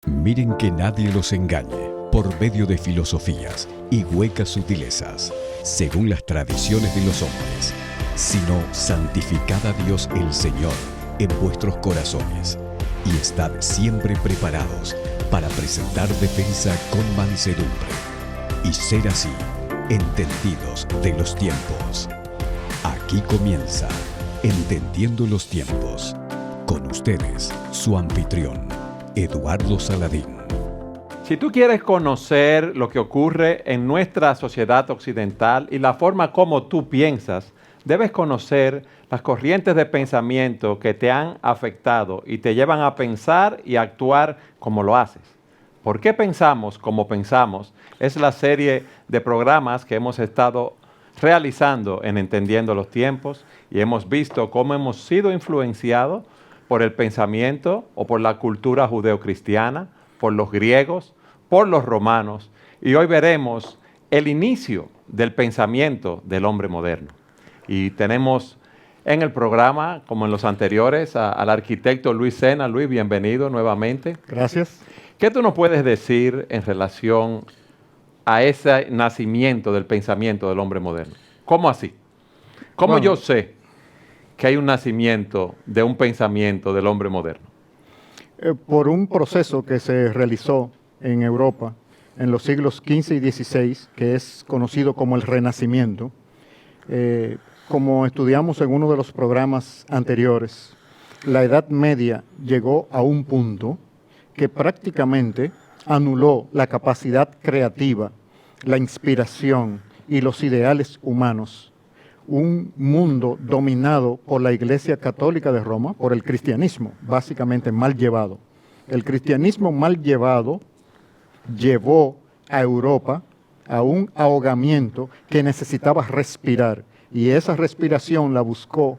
Miren que nadie los engañe por medio de filosofías y huecas sutilezas, según las tradiciones de los hombres, sino santificad a Dios el Señor en vuestros corazones y estad siempre preparados para presentar defensa con mansedumbre y ser así entendidos de los tiempos. Aquí comienza Entendiendo los Tiempos. Con ustedes, su anfitrión, Eduardo Saladín. Si tú quieres conocer lo que ocurre en nuestra sociedad occidental y la forma como tú piensas, debes conocer las corrientes de pensamiento que te han afectado y te llevan a pensar y a actuar como lo haces. ¿Por qué pensamos como pensamos? Es la serie de programas que hemos estado realizando en Entendiendo los Tiempos y hemos visto cómo hemos sido influenciados por el pensamiento o por la cultura judeocristiana, por los griegos, por los romanos, y hoy veremos el inicio del pensamiento del hombre moderno. Y tenemos en el programa, como en los anteriores, al arquitecto Luis Sena. Luis, bienvenido nuevamente. Gracias. ¿Qué tú nos puedes decir en relación a ese nacimiento del pensamiento del hombre moderno? ¿Cómo así? ¿Cómo yo sé que hay un nacimiento de un pensamiento del hombre moderno? Por un proceso que se realizó en Europa en los siglos XV y XVI, que es conocido como el Renacimiento. Como estudiamos en uno de los programas anteriores, la Edad Media llegó a un punto que prácticamente anuló la capacidad creativa, la inspiración y los ideales humanos. Un mundo dominado por la Iglesia Católica de Roma, por el cristianismo, básicamente mal llevado. El cristianismo mal llevado llevó a Europa a un ahogamiento que necesitaba respirar, y esa respiración la buscó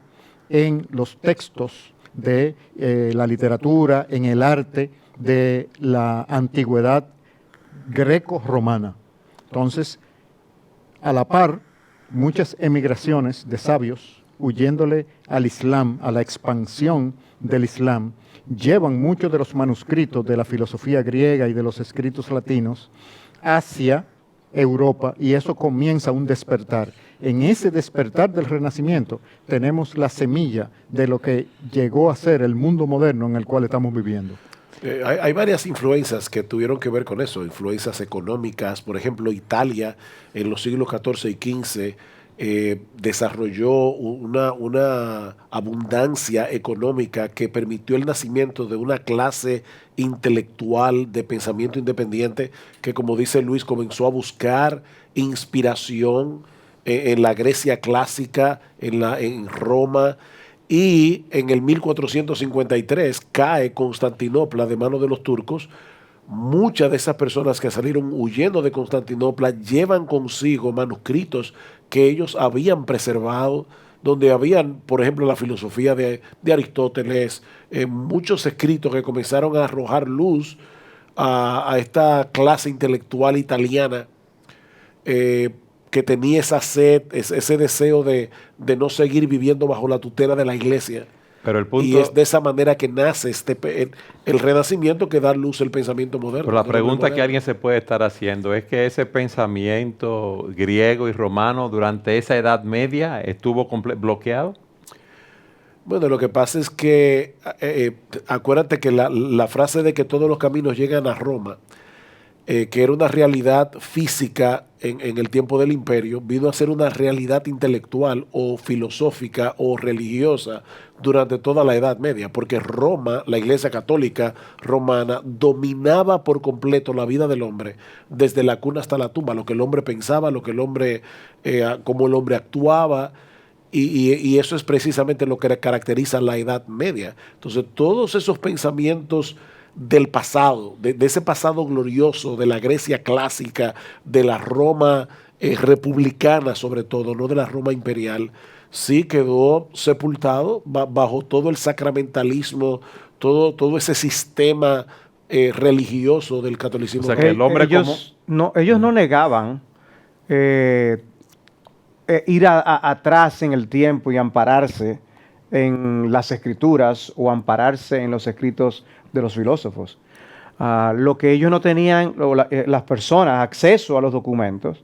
en los textos de la literatura, en el arte de la antigüedad greco-romana. Entonces, a la par, muchas emigraciones de sabios, huyéndole al Islam, a la expansión del Islam, llevan muchos de los manuscritos de la filosofía griega y de los escritos latinos hacia Europa, y eso comienza un despertar. En ese despertar del Renacimiento tenemos la semilla de lo que llegó a ser el mundo moderno en el cual estamos viviendo. Hay varias influencias que tuvieron que ver con eso, influencias económicas. Por ejemplo, Italia en los siglos XIV y XV desarrolló una abundancia económica que permitió el nacimiento de una clase intelectual de pensamiento independiente que, como dice Luis, comenzó a buscar inspiración en la Grecia clásica, en Roma. Y en el 1453 cae Constantinopla de manos de los turcos. Muchas de esas personas que salieron huyendo de Constantinopla llevan consigo manuscritos que ellos habían preservado, donde habían, por ejemplo, la filosofía de Aristóteles, muchos escritos que comenzaron a arrojar luz a esta clase intelectual italiana que tenía esa sed, ese deseo de no seguir viviendo bajo la tutela de la iglesia. Pero el punto, y es de esa manera que nace el Renacimiento, que da luz al pensamiento moderno. Pero la pregunta que alguien se puede estar haciendo es que ese pensamiento griego y romano durante esa Edad Media estuvo bloqueado. Bueno, lo que pasa es que acuérdate que la frase de que todos los caminos llegan a Roma, que era una realidad física en el tiempo del imperio, vino a ser una realidad intelectual o filosófica o religiosa durante toda la Edad Media, porque Roma, la Iglesia Católica Romana, dominaba por completo la vida del hombre, desde la cuna hasta la tumba, lo que el hombre pensaba, lo que el hombre, cómo el hombre actuaba. Y eso es precisamente lo que caracteriza la Edad Media. Entonces, todos esos pensamientos del pasado, de ese pasado glorioso de la Grecia clásica, de la Roma republicana sobre todo, no de la Roma imperial, sí quedó sepultado bajo todo el sacramentalismo, todo ese sistema religioso del catolicismo. O sea, que el hombre ellos no negaban ir atrás en el tiempo y ampararse en las escrituras o ampararse en los escritos de los filósofos. Lo que ellos no tenían, las personas, acceso a los documentos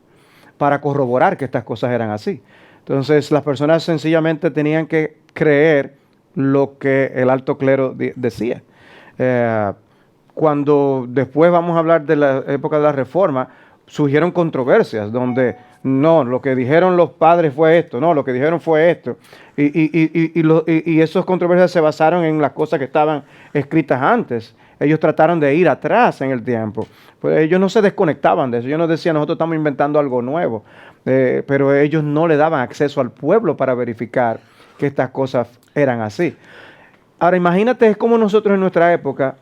para corroborar que estas cosas eran así. Entonces, las personas sencillamente tenían que creer lo que el alto clero decía. Cuando después vamos a hablar de la época de la Reforma, surgieron controversias donde no, lo que dijeron los padres fue esto, no, lo que dijeron fue esto. Y esas controversias se basaron en las cosas que estaban escritas antes. Ellos trataron de ir atrás en el tiempo. Pues ellos no se desconectaban de eso. Ellos no decían, nosotros estamos inventando algo nuevo. Pero ellos no le daban acceso al pueblo para verificar que estas cosas eran así. Ahora, imagínate, es como nosotros en nuestra época,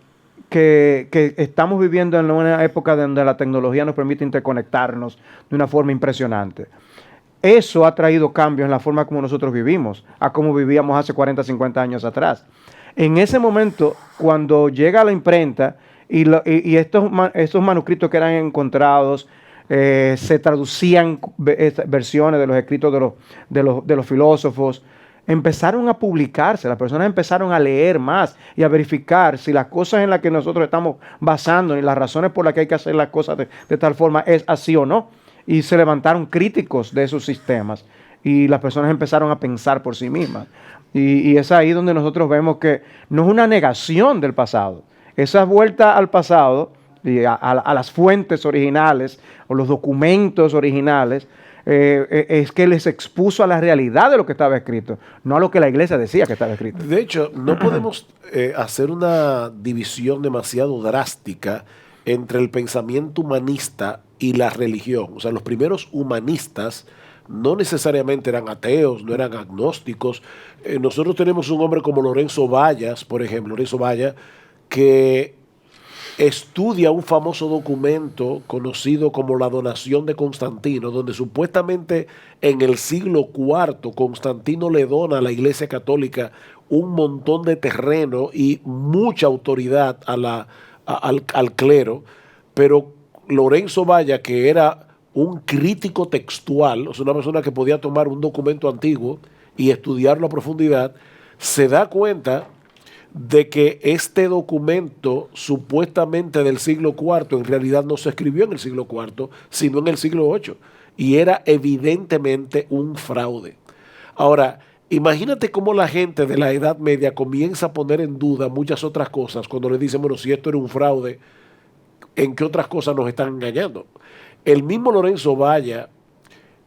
que estamos viviendo en una época donde la tecnología nos permite interconectarnos de una forma impresionante. Eso ha traído cambios en la forma como nosotros vivimos, a cómo vivíamos hace 40, 50 años atrás. En ese momento, cuando llega la imprenta y estos manuscritos que eran encontrados, se traducían versiones de los escritos de los filósofos, empezaron a publicarse, las personas empezaron a leer más y a verificar si las cosas en las que nosotros estamos basando y las razones por las que hay que hacer las cosas de tal forma es así o no. Y se levantaron críticos de esos sistemas y las personas empezaron a pensar por sí mismas. Y es ahí donde nosotros vemos que no es una negación del pasado. Esa vuelta al pasado y a las fuentes originales o los documentos originales es que les expuso a la realidad de lo que estaba escrito, no a lo que la iglesia decía que estaba escrito. De hecho, no podemos hacer una división demasiado drástica entre el pensamiento humanista y la religión. O sea, los primeros humanistas no necesariamente eran ateos, no eran agnósticos. Nosotros tenemos un hombre como Lorenzo Vallas, por ejemplo, Lorenzo Vallas, que estudia un famoso documento conocido como la donación de Constantino, donde supuestamente en el siglo IV Constantino le dona a la Iglesia Católica un montón de terreno y mucha autoridad al clero, pero Lorenzo Valla, que era un crítico textual, o sea, una persona que podía tomar un documento antiguo y estudiarlo a profundidad, se da cuenta de que este documento supuestamente del siglo IV en realidad no se escribió en el siglo IV, sino en el siglo VIII, y era evidentemente un fraude. Ahora, imagínate cómo la gente de la Edad Media comienza a poner en duda muchas otras cosas cuando le dicen, bueno, si esto era un fraude, ¿en qué otras cosas nos están engañando? El mismo Lorenzo Valla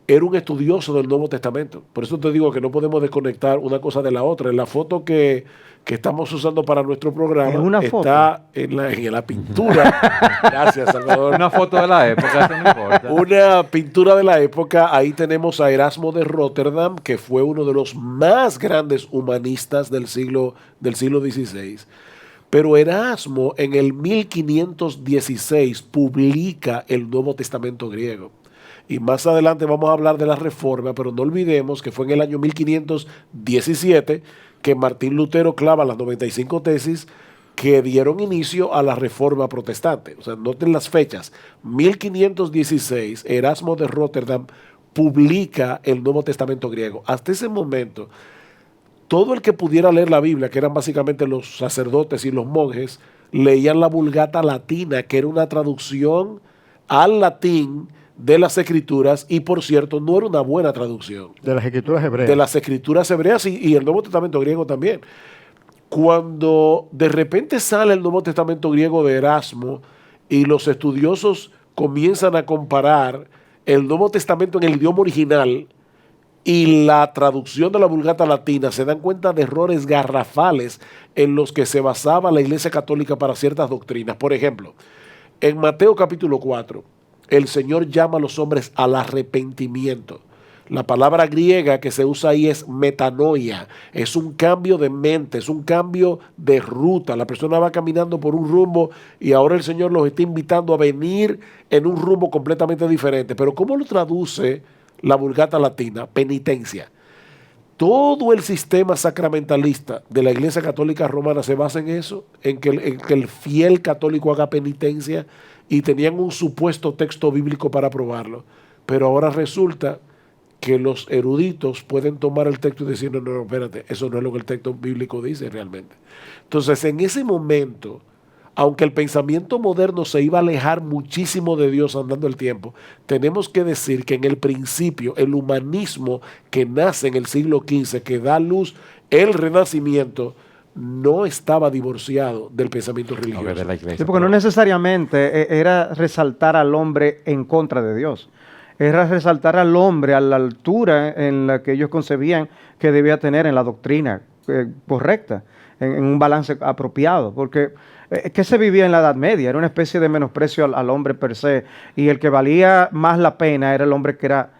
era un estudioso del Nuevo Testamento. Por eso te digo que no podemos desconectar una cosa de la otra. En la foto que estamos usando para nuestro programa está en la pintura. Gracias, Salvador. Una foto de la época, eso no importa. Una pintura de la época. Ahí tenemos a Erasmo de Rotterdam, que fue uno de los más grandes humanistas del siglo XVI. Pero Erasmo en el 1516 publica el Nuevo Testamento griego. Y más adelante vamos a hablar de la Reforma, pero no olvidemos que fue en el año 1517 que Martín Lutero clava las 95 tesis que dieron inicio a la Reforma protestante. O sea, noten las fechas. 1516, Erasmo de Rotterdam publica el Nuevo Testamento griego. Hasta ese momento, todo el que pudiera leer la Biblia, que eran básicamente los sacerdotes y los monjes, leían la Vulgata Latina, que era una traducción al latín de las escrituras, y por cierto, no era una buena traducción. De las escrituras hebreas. De las escrituras hebreas y el Nuevo Testamento griego también. Cuando de repente sale el Nuevo Testamento griego de Erasmo y los estudiosos comienzan a comparar el Nuevo Testamento en el idioma original y la traducción de la Vulgata Latina, se dan cuenta de errores garrafales en los que se basaba la Iglesia Católica para ciertas doctrinas. Por ejemplo, en Mateo capítulo 4, el Señor llama a los hombres al arrepentimiento. La palabra griega que se usa ahí es metanoia, es un cambio de mente, es un cambio de ruta. La persona va caminando por un rumbo y ahora el Señor los está invitando a venir en un rumbo completamente diferente. Pero ¿cómo lo traduce la Vulgata Latina? Penitencia. Todo el sistema sacramentalista de la Iglesia Católica Romana se basa en eso, en que el fiel católico haga penitencia, y tenían un supuesto texto bíblico para probarlo. Pero ahora resulta que los eruditos pueden tomar el texto y decir, no, espérate, eso no es lo que el texto bíblico dice realmente. Entonces, en ese momento, aunque el pensamiento moderno se iba a alejar muchísimo de Dios andando el tiempo, tenemos que decir que en el principio el humanismo que nace en el siglo XV, que da luz el Renacimiento, no estaba divorciado del pensamiento religioso. de la iglesia. Sí, porque no necesariamente era resaltar al hombre en contra de Dios. Era resaltar al hombre a la altura en la que ellos concebían que debía tener en la doctrina correcta, en un balance apropiado. Porque ¿qué se vivía en la Edad Media? Era una especie de menosprecio al hombre per se. Y el que valía más la pena era el hombre que era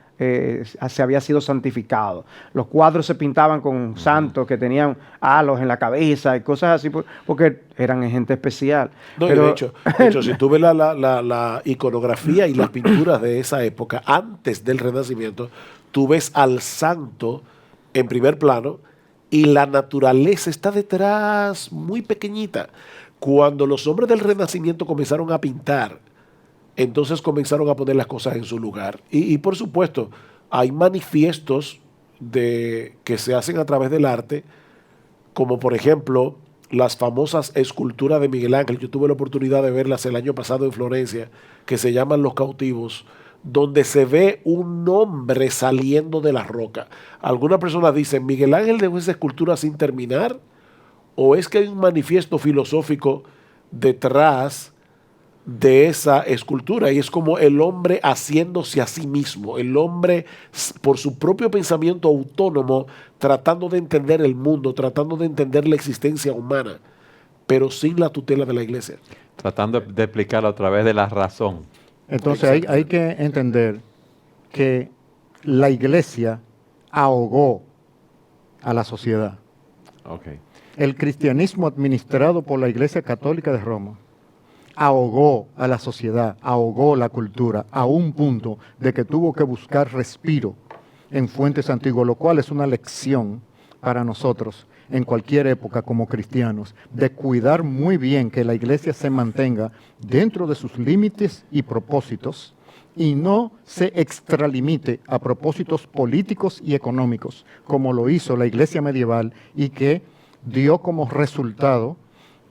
se había sido santificado. Los cuadros se pintaban con santos que tenían halos en la cabeza y cosas así, porque eran gente especial. No, pero, y de hecho, si tú ves la iconografía y las pinturas de esa época, antes del Renacimiento, tú ves al santo en primer plano y la naturaleza está detrás, muy pequeñita. Cuando los hombres del Renacimiento comenzaron a pintar, entonces comenzaron a poner las cosas en su lugar. Y por supuesto, hay manifiestos que se hacen a través del arte, como por ejemplo las famosas esculturas de Miguel Ángel. Yo tuve la oportunidad de verlas el año pasado en Florencia, que se llaman Los Cautivos, donde se ve un hombre saliendo de la roca. Algunas personas dicen, ¿Miguel Ángel dejó esa escultura sin terminar? ¿O es que hay un manifiesto filosófico detrás de esa escultura? Y es como el hombre haciéndose a sí mismo, el hombre por su propio pensamiento autónomo, tratando de entender el mundo, tratando de entender la existencia humana, pero sin la tutela de la iglesia. Tratando de explicarlo a través de la razón. Entonces hay que entender que la iglesia ahogó a la sociedad. Okay. El cristianismo administrado por la Iglesia Católica de Roma ahogó a la sociedad, ahogó la cultura, a un punto de que tuvo que buscar respiro en fuentes antiguas, lo cual es una lección para nosotros en cualquier época como cristianos, de cuidar muy bien que la iglesia se mantenga dentro de sus límites y propósitos y no se extralimite a propósitos políticos y económicos, como lo hizo la iglesia medieval y que dio como resultado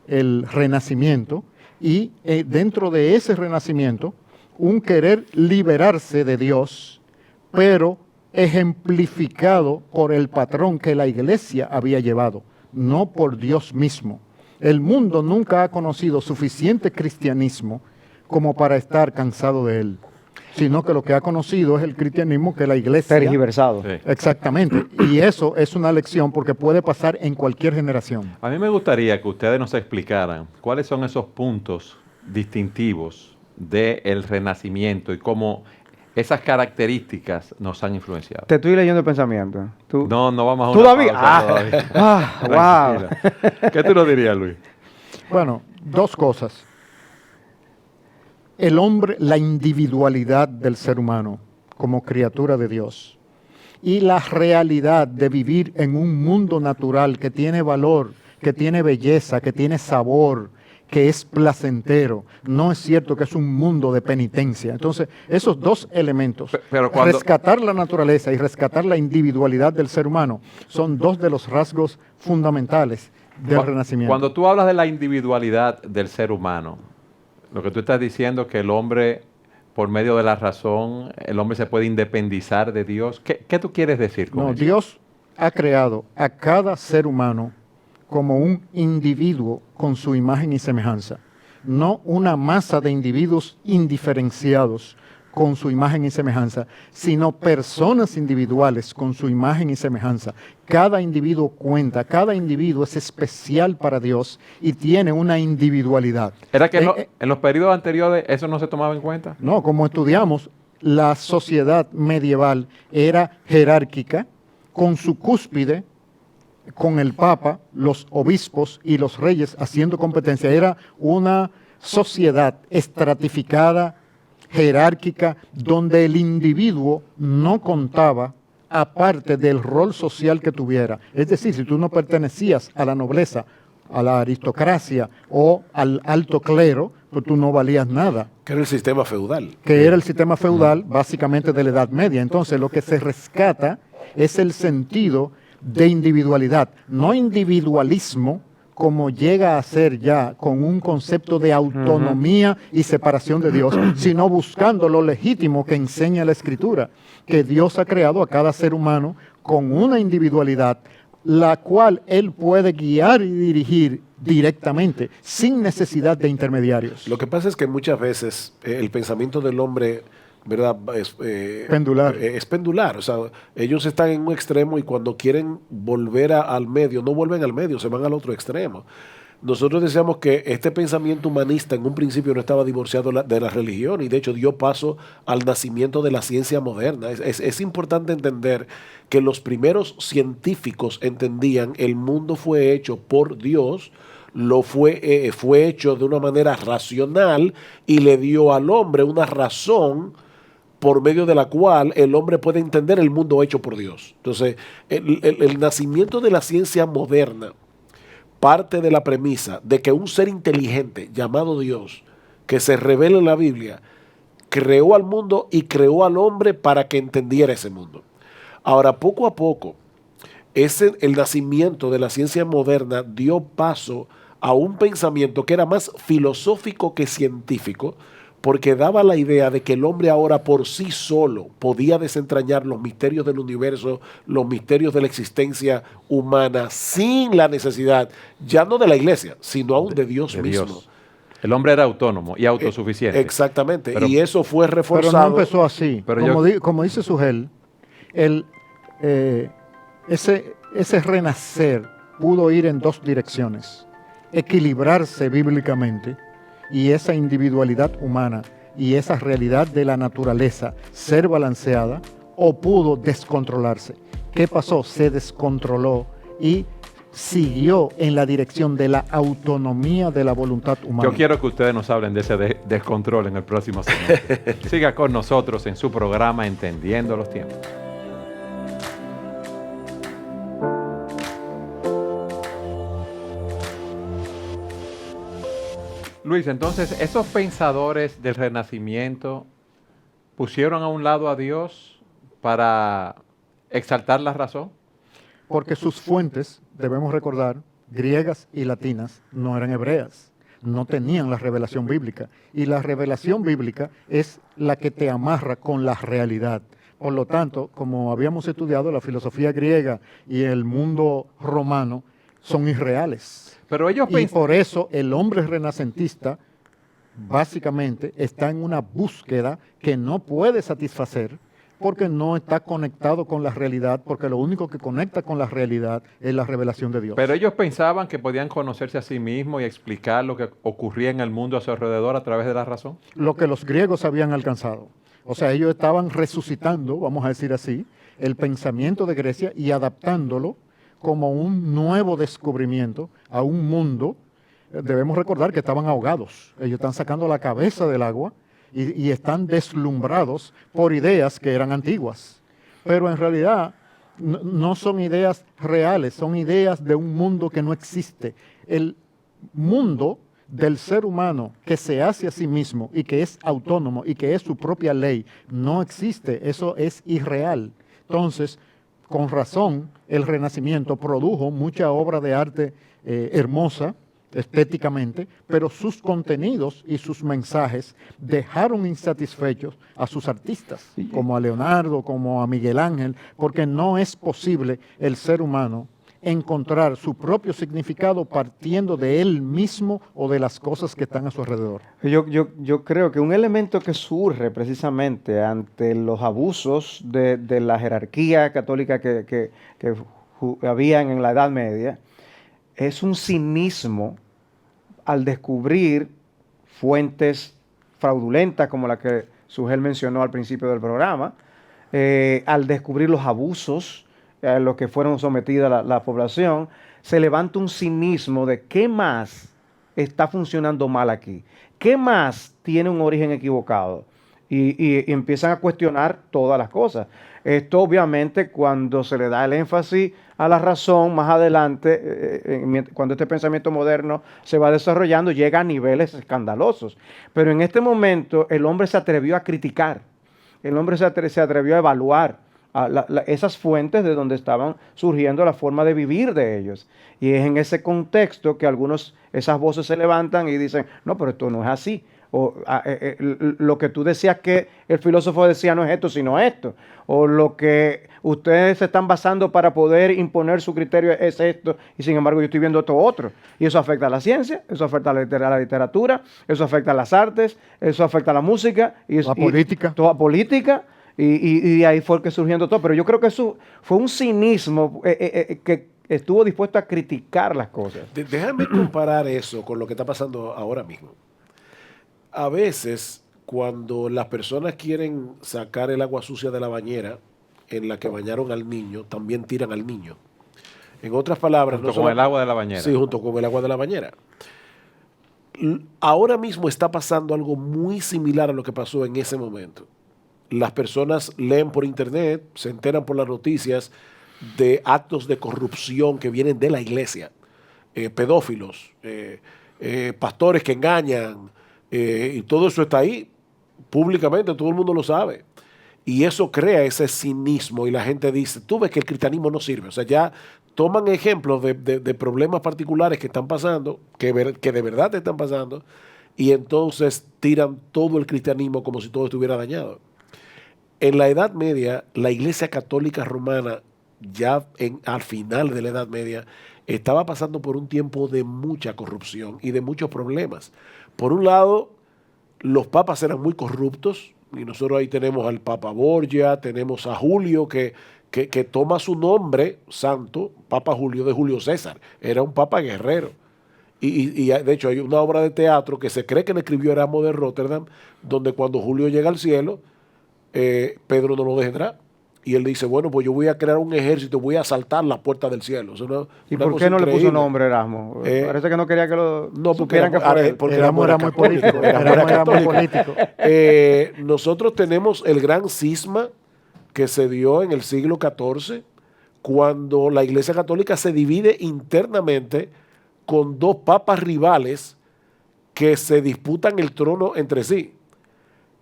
el Renacimiento, y dentro de ese renacimiento, un querer liberarse de Dios, pero ejemplificado por el patrón que la iglesia había llevado, no por Dios mismo. El mundo nunca ha conocido suficiente cristianismo como para estar cansado de él, sino que lo que ha conocido es el cristianismo que la iglesia... tergiversado. Sí. Exactamente. Y eso es una lección porque puede pasar en cualquier generación. A mí me gustaría que ustedes nos explicaran cuáles son esos puntos distintivos del Renacimiento y cómo esas características nos han influenciado. Te estoy leyendo el pensamiento. ¿Tú? No vamos a una ¿Todavía? pausa todavía. Wow. Tranquila. ¿Qué tú nos dirías, Luis? Bueno, dos cosas. El hombre, la individualidad del ser humano como criatura de Dios y la realidad de vivir en un mundo natural que tiene valor, que tiene belleza, que tiene sabor, que es placentero. No es cierto que es un mundo de penitencia. Entonces, esos dos elementos, Pero cuando- rescatar la naturaleza y rescatar la individualidad del ser humano, son dos de los rasgos fundamentales del Renacimiento. Cuando tú hablas de la individualidad del ser humano, lo que tú estás diciendo es que el hombre, por medio de la razón, el hombre se puede independizar de Dios. ¿Qué tú quieres decir con No, eso? Dios ha creado a cada ser humano como un individuo con su imagen y semejanza, no una masa de individuos indiferenciados con su imagen y semejanza, sino personas individuales con su imagen y semejanza. Cada individuo cuenta, cada individuo es especial para Dios y tiene una individualidad. ¿Era que en los periodos anteriores eso no se tomaba en cuenta? No, como estudiamos, la sociedad medieval era jerárquica, con su cúspide, con el Papa, los obispos y los reyes haciendo competencia. Era una sociedad estratificada, jerárquica, donde el individuo no contaba aparte del rol social que tuviera. Es decir, si tú no pertenecías a la nobleza, a la aristocracia o al alto clero, pues tú no valías nada. Que era el sistema feudal. Que era el sistema feudal básicamente de la Edad Media. Entonces lo que se rescata es el sentido de individualidad, no individualismo como llega a ser ya con un concepto de autonomía y separación de Dios, sino buscando lo legítimo que enseña la Escritura, que Dios ha creado a cada ser humano con una individualidad, la cual Él puede guiar y dirigir directamente, sin necesidad de intermediarios. Lo que pasa es que muchas veces el pensamiento del hombre, ¿verdad? Pendular. Es pendular. O sea, ellos están en un extremo y cuando quieren volver al medio, no vuelven al medio, se van al otro extremo. Nosotros decíamos que este pensamiento humanista en un principio no estaba divorciado de la religión y de hecho dio paso al nacimiento de la ciencia moderna. Es importante entender que los primeros científicos entendían el mundo fue hecho por Dios, fue hecho de una manera racional y le dio al hombre una razón por medio de la cual el hombre puede entender el mundo hecho por Dios. Entonces, el nacimiento de la ciencia moderna parte de la premisa de que un ser inteligente llamado Dios, que se revela en la Biblia, creó al mundo y creó al hombre para que entendiera ese mundo. Ahora, poco a poco, el nacimiento de la ciencia moderna dio paso a un pensamiento que era más filosófico que científico, porque daba la idea de que el hombre ahora por sí solo podía desentrañar los misterios del universo, los misterios de la existencia humana, sin la necesidad, ya no de la iglesia, sino aún de Dios mismo. Dios. El hombre era autónomo y autosuficiente. Exactamente, Pero, y eso fue reforzado. Pero no empezó así. Pero Como dice Sugel, ese renacer pudo ir en dos direcciones. Equilibrarse bíblicamente y esa individualidad humana y esa realidad de la naturaleza ser balanceada, o pudo descontrolarse. ¿Qué pasó? Se descontroló y siguió en la dirección de la autonomía de la voluntad humana. Yo quiero que ustedes nos hablen de ese descontrol en el próximo segmento. Siga con nosotros en su programa Entendiendo los Tiempos. Luis, entonces, esos pensadores del Renacimiento pusieron a un lado a Dios para exaltar la razón. Porque sus fuentes, debemos recordar, griegas y latinas, no eran hebreas, no tenían la revelación bíblica. Y la revelación bíblica es la que te amarra con la realidad. Por lo tanto, como habíamos estudiado, la filosofía griega y el mundo romano son irreales. Pero ellos Y por eso el hombre renacentista básicamente está en una búsqueda que no puede satisfacer porque no está conectado con la realidad, porque lo único que conecta con la realidad es la revelación de Dios. Pero ellos pensaban que podían conocerse a sí mismos y explicar lo que ocurría en el mundo a su alrededor a través de la razón. Lo que los griegos habían alcanzado. O sea, ellos estaban resucitando, vamos a decir así, el pensamiento de Grecia y adaptándolo como un nuevo descubrimiento a un mundo. Debemos recordar que estaban ahogados. Ellos están sacando la cabeza del agua y están deslumbrados por ideas que eran antiguas. Pero en realidad no son ideas reales, son ideas de un mundo que no existe. El mundo del ser humano que se hace a sí mismo y que es autónomo y que es su propia ley no existe. Eso es irreal. Entonces, con razón, el Renacimiento produjo mucha obra de arte hermosa, estéticamente, pero sus contenidos y sus mensajes dejaron insatisfechos a sus artistas, como a Leonardo, como a Miguel Ángel, porque no es posible el ser humano encontrar su propio significado partiendo de él mismo o de las cosas que están a su alrededor. Yo creo que un elemento que surge precisamente ante los abusos de la jerarquía católica que habían en la Edad Media es un cinismo al descubrir fuentes fraudulentas como la que Sugel mencionó al principio del programa, al descubrir los abusos a los que fueron sometidas la población, se levanta un cinismo de qué más está funcionando mal aquí, qué más tiene un origen equivocado, y empiezan a cuestionar todas las cosas. Esto obviamente cuando se le da el énfasis a la razón más adelante, cuando este pensamiento moderno se va desarrollando, llega a niveles escandalosos. Pero en este momento el hombre se atrevió a criticar, el hombre se atrevió a evaluar, esas fuentes de donde estaban surgiendo la forma de vivir de ellos. Y es en ese contexto que esas voces se levantan y dicen, no, pero esto no es así. O lo que tú decías que el filósofo decía no es esto, sino esto. O lo que ustedes se están basando para poder imponer su criterio es esto, y sin embargo yo estoy viendo esto otro. Y eso afecta a la ciencia, eso afecta a la literatura, eso afecta a las artes, eso afecta a la música. Y La política. Toda política. Y de ahí fue que surgiendo todo. Pero yo creo que eso fue un cinismo que estuvo dispuesto a criticar las cosas. Déjame comparar eso con lo que está pasando ahora mismo. A veces, cuando las personas quieren sacar el agua sucia de la bañera en la que bañaron al niño, también tiran al niño. En otras palabras... Junto con el agua de la bañera. Sí, junto con el agua de la bañera. Ahora mismo está pasando algo muy similar a lo que pasó en ese momento. Las personas leen por internet, se enteran por las noticias de actos de corrupción que vienen de la iglesia. Pedófilos, pastores que engañan, y todo eso está ahí, públicamente, todo el mundo lo sabe. Y eso crea ese cinismo y la gente dice, tú ves que el cristianismo no sirve. O sea, ya toman ejemplos de problemas particulares que están pasando, que de verdad están pasando, y entonces tiran todo el cristianismo como si todo estuviera dañado. En la Edad Media, la Iglesia Católica Romana, ya al final de la Edad Media, estaba pasando por un tiempo de mucha corrupción y de muchos problemas. Por un lado, los papas eran muy corruptos, y nosotros ahí tenemos al Papa Borgia, tenemos a Julio, que toma su nombre santo, Papa Julio de Julio César. Era un papa guerrero. Y de hecho hay una obra de teatro que se cree que le escribió Erasmo de Rotterdam, donde cuando Julio llega al cielo, Pedro no lo deja entrar. Y él dice, bueno, pues yo voy a crear un ejército, voy a asaltar la puerta del cielo. ¿Y por qué no le puso nombre Erasmo? Parece que no quería que lo supieran que fuera él. Porque Erasmo era muy político. Era muy político. Nosotros tenemos el gran cisma que se dio en el siglo XIV, cuando la Iglesia Católica se divide internamente con dos papas rivales que se disputan el trono entre sí.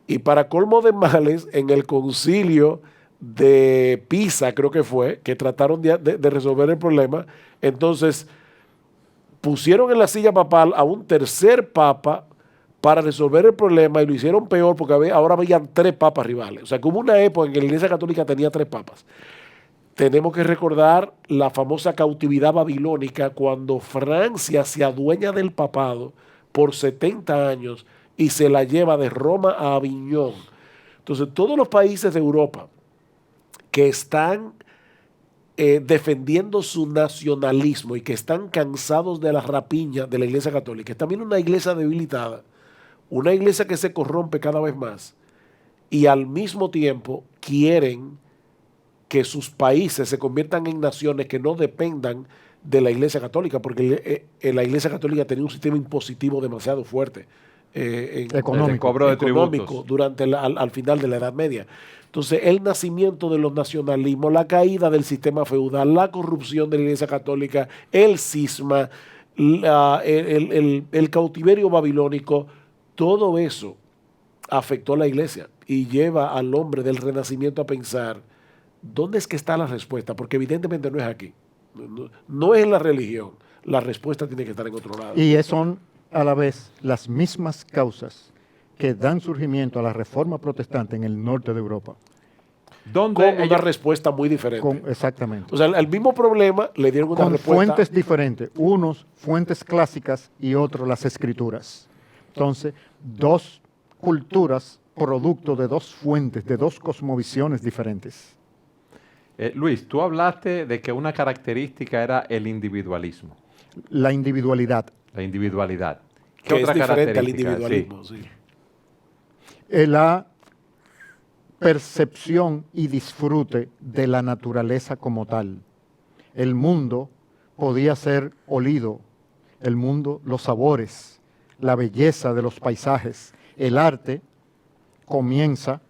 Y para colmo de males, en el concilio de Pisa, creo que fue, que trataron de resolver el problema, entonces pusieron en la silla papal a un tercer papa para resolver el problema y lo hicieron peor porque ahora habían tres papas rivales. O sea, que hubo una época en que la Iglesia Católica tenía tres papas. Tenemos que recordar la famosa cautividad babilónica, cuando Francia se adueña del papado por 70 años y se la lleva de Roma a Aviñón. Entonces, todos los países de Europa que están defendiendo su nacionalismo y que están cansados de la rapiña de la Iglesia Católica, es también una iglesia debilitada, una iglesia que se corrompe cada vez más, y al mismo tiempo quieren que sus países se conviertan en naciones que no dependan de la Iglesia Católica, porque la Iglesia Católica tenía un sistema impositivo demasiado fuerte Económico. Cobro de económico tributos. durante al final de la Edad Media. Entonces, el nacimiento de los nacionalismos, la caída del sistema feudal, la corrupción de la Iglesia Católica, el cisma, el cautiverio babilónico, todo eso afectó a la Iglesia y lleva al hombre del Renacimiento a pensar, ¿dónde es que está la respuesta? Porque evidentemente no es aquí, no es en la religión, la respuesta tiene que estar en otro lado. Y son a la vez las mismas causas que dan surgimiento a la reforma protestante en el norte de Europa. ¿Dónde Con una ellos- respuesta muy diferente. Exactamente. O sea, al mismo problema le dieron una Con respuesta. fuentes diferentes. Unos fuentes clásicas y otros las escrituras. Entonces, dos culturas producto de dos fuentes, de dos cosmovisiones diferentes. Luis, tú hablaste de que una característica era el individualismo, La individualidad. la individualidad. ¿Qué que es otra diferente al característica? individualismo. Sí. La percepción y disfrute de la naturaleza como tal. El mundo podía ser olido, el mundo, los sabores, la belleza de los paisajes. El arte comienza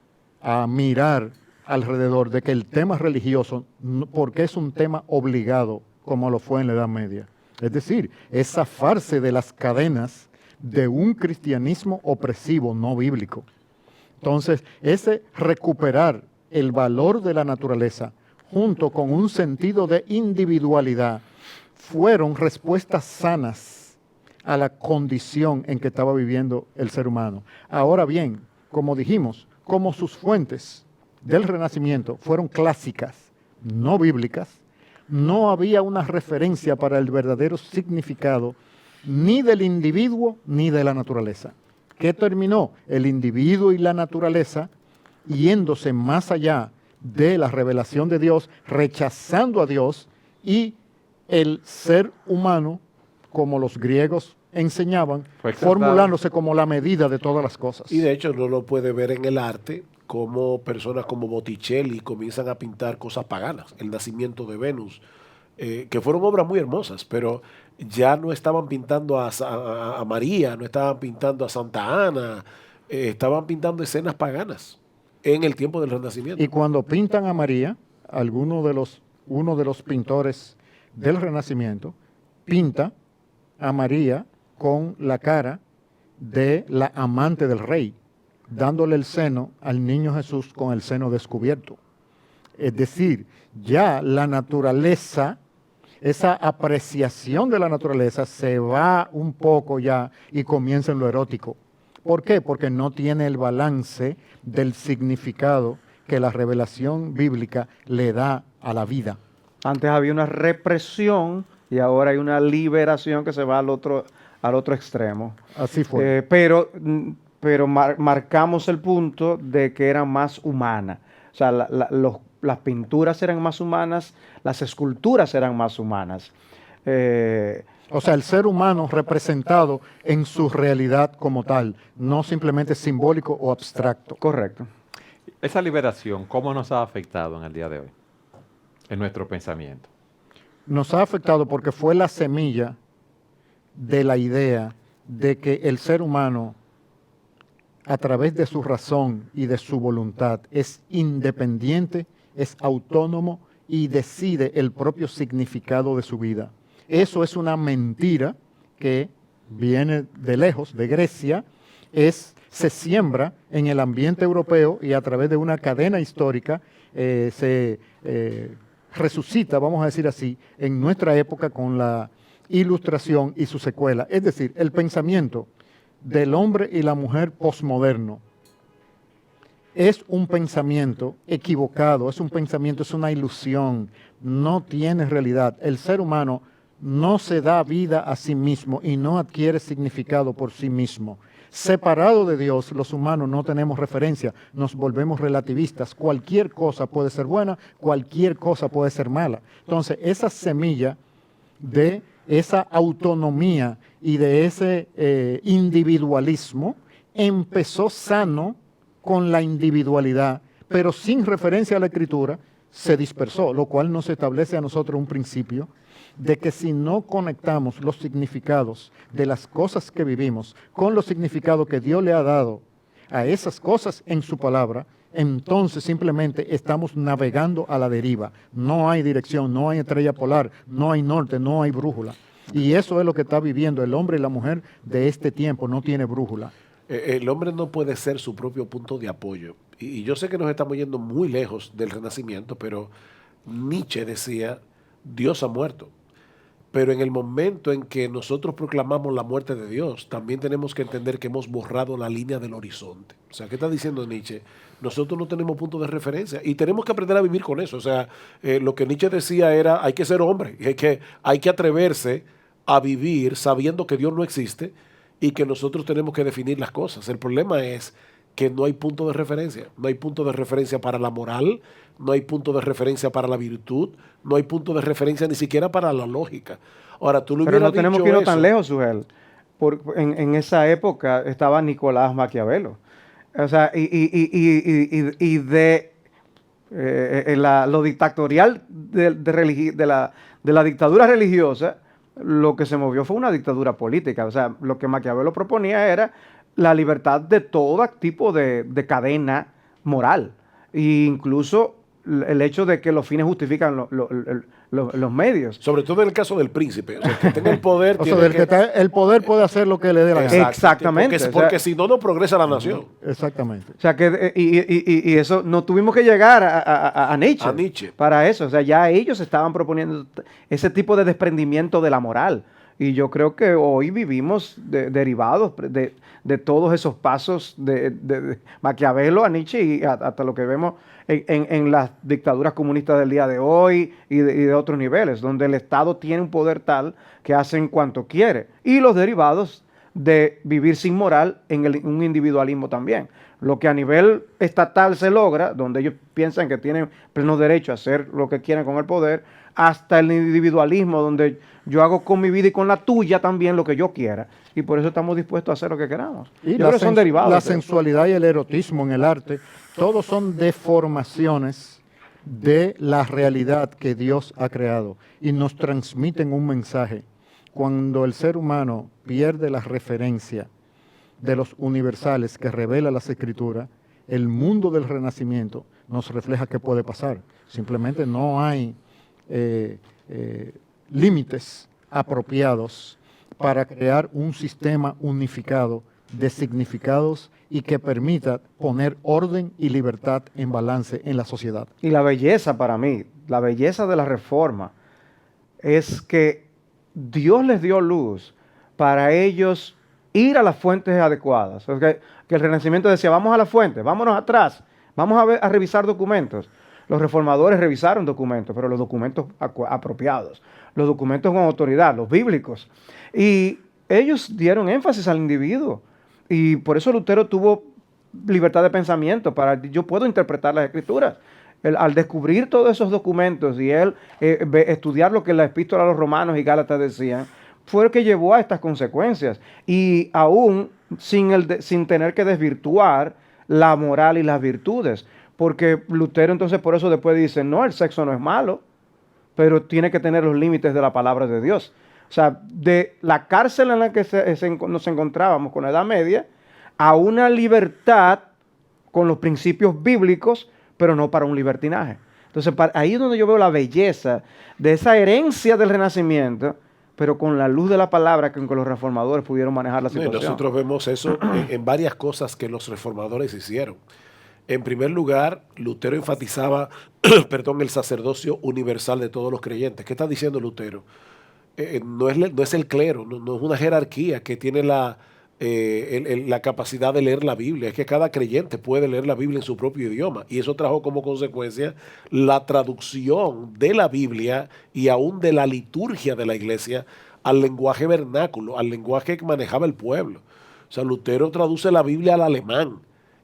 a mirar alrededor de que el tema religioso, porque es un tema obligado, como lo fue en la Edad Media. Es decir, es zafarse de las cadenas de un cristianismo opresivo, no bíblico. Entonces, ese recuperar el valor de la naturaleza, junto con un sentido de individualidad, fueron respuestas sanas a la condición en que estaba viviendo el ser humano. Ahora bien, como dijimos, como sus fuentes del Renacimiento fueron clásicas, no bíblicas, no había una referencia para el verdadero significado ni del individuo ni de la naturaleza. ¿Qué terminó? El individuo y la naturaleza yéndose más allá de la revelación de Dios, rechazando a Dios, y el ser humano, como los griegos enseñaban, formulándose como la medida de todas las cosas. Y de hecho no lo puede ver en el arte como personas como Botticelli comienzan a pintar cosas paganas, el nacimiento de Venus, que fueron obras muy hermosas, pero ya no estaban pintando a María, no estaban pintando a Santa Ana, estaban pintando escenas paganas en el tiempo del Renacimiento. Y cuando pintan a María, uno de los pintores del Renacimiento pinta a María con la cara de la amante del rey, dándole el seno al niño Jesús con el seno descubierto. Es decir, ya la naturaleza, esa apreciación de la naturaleza se va un poco ya y comienza en lo erótico. ¿Por qué? Porque no tiene el balance del significado que la revelación bíblica le da a la vida. Antes había una represión y ahora hay una liberación que se va al otro extremo. Así fue. Pero marcamos el punto de que eran más humanas. O sea, las pinturas eran más humanas, las esculturas eran más humanas. O sea, el ser humano representado en su realidad como tal, no simplemente simbólico o abstracto. Correcto. Esa liberación, ¿cómo nos ha afectado en el día de hoy? En nuestro pensamiento. Nos ha afectado porque fue la semilla de la idea de que el ser humano, a través de su razón y de su voluntad, es independiente, es autónomo y decide el propio significado de su vida. Eso es una mentira que viene de lejos, de Grecia, se siembra en el ambiente europeo y a través de una cadena histórica se resucita, vamos a decir así, en nuestra época con la Ilustración y su secuela. Es decir, el pensamiento del hombre y la mujer posmoderno es un pensamiento equivocado, es una ilusión, no tiene realidad. El ser humano no se da vida a sí mismo y no adquiere significado por sí mismo. Separado de Dios, los humanos no tenemos referencia, nos volvemos relativistas. Cualquier cosa puede ser buena, cualquier cosa puede ser mala. Entonces, esa semilla de esa autonomía y de ese individualismo empezó sano con la individualidad, pero sin referencia a la Escritura, se dispersó, lo cual nos establece a nosotros un principio de que si no conectamos los significados de las cosas que vivimos con los significados que Dios le ha dado a esas cosas en su palabra, entonces simplemente estamos navegando a la deriva. No hay dirección, no hay estrella polar, no hay norte, no hay brújula. Y eso es lo que está viviendo el hombre y la mujer de este tiempo, no tiene brújula. El hombre no puede ser su propio punto de apoyo. Y yo sé que nos estamos yendo muy lejos del Renacimiento, pero Nietzsche decía, Dios ha muerto. Pero en el momento en que nosotros proclamamos la muerte de Dios, también tenemos que entender que hemos borrado la línea del horizonte. O sea, ¿qué está diciendo Nietzsche? Nosotros no tenemos punto de referencia y tenemos que aprender a vivir con eso. O sea, lo que Nietzsche decía era, hay que ser hombre, y hay que atreverse a vivir sabiendo que Dios no existe y que nosotros tenemos que definir las cosas. El problema es que no hay punto de referencia. No hay punto de referencia para la moral, no hay punto de referencia para la virtud, no hay punto de referencia ni siquiera para la lógica. Ahora, tú lo Pero hubieras no tenemos dicho que irnos eso. tan lejos, Sugel. En esa época estaba Nicolás Maquiavelo. O sea, lo dictatorial de la dictadura religiosa, lo que se movió fue una dictadura política. O sea, lo que Maquiavelo proponía era la libertad de todo tipo de cadena moral. E incluso el hecho de que los fines justifican los medios. Sobre todo en el caso del príncipe. O sea, que tenga el poder. O sea, tiene del que está- el poder puede hacer lo que le dé la gana. Exactamente. Porque O sea, si no, no progresa la nación. Exactamente. O sea, que, y eso, no tuvimos que llegar a Nietzsche, A Nietzsche. para eso. O sea, ya ellos estaban proponiendo ese tipo de desprendimiento de la moral. Y yo creo que hoy vivimos derivados de todos esos pasos de Maquiavelo a Nietzsche y hasta lo que vemos en las dictaduras comunistas del día de hoy y de otros niveles, donde el Estado tiene un poder tal que hacen cuanto quiere. Y los derivados de vivir sin moral en un individualismo también. Lo que a nivel estatal se logra, donde ellos piensan que tienen pleno derecho a hacer lo que quieran con el poder, hasta el individualismo, donde yo hago con mi vida y con la tuya también lo que yo quiera. Y por eso estamos dispuestos a hacer lo que queramos. Y Yo creo que son derivados. la de eso. sensualidad y el erotismo en el arte, todos son deformaciones de la realidad que Dios ha creado y nos transmiten un mensaje. Cuando el ser humano pierde la referencia de los universales que revela las Escrituras, el mundo del Renacimiento nos refleja qué puede pasar. Simplemente no hay límites apropiados para crear un sistema unificado de significados y que permita poner orden y libertad en balance en la sociedad. Y la belleza para mí, la belleza de la reforma, es que Dios les dio luz para ellos ir a las fuentes adecuadas. O sea, que el Renacimiento decía, vamos a la fuente, vámonos atrás, vamos a revisar documentos. Los reformadores revisaron documentos, pero los documentos apropiados, los documentos con autoridad, los bíblicos. Y ellos dieron énfasis al individuo. Y por eso Lutero tuvo libertad de pensamiento. Yo puedo interpretar las Escrituras. Al descubrir todos esos documentos y él estudiar lo que la epístola a los Romanos y Gálatas decían, fue el que llevó a estas consecuencias. Y aún sin tener que desvirtuar la moral y las virtudes. Porque Lutero entonces por eso después dice, no, el sexo no es malo, pero tiene que tener los límites de la palabra de Dios. O sea, de la cárcel en la que nos encontrábamos con la Edad Media, a una libertad con los principios bíblicos, pero no para un libertinaje. Entonces, ahí es donde yo veo la belleza de esa herencia del Renacimiento, pero con la luz de la palabra con que los reformadores pudieron manejar la situación. Nosotros vemos eso en varias cosas que los reformadores hicieron. En primer lugar, Lutero enfatizaba el sacerdocio universal de todos los creyentes. ¿Qué está diciendo Lutero? No es el clero, no es una jerarquía que tiene la capacidad de leer la Biblia. Es que cada creyente puede leer la Biblia en su propio idioma. Y eso trajo como consecuencia la traducción de la Biblia y aún de la liturgia de la iglesia al lenguaje vernáculo, al lenguaje que manejaba el pueblo. O sea, Lutero traduce la Biblia al alemán.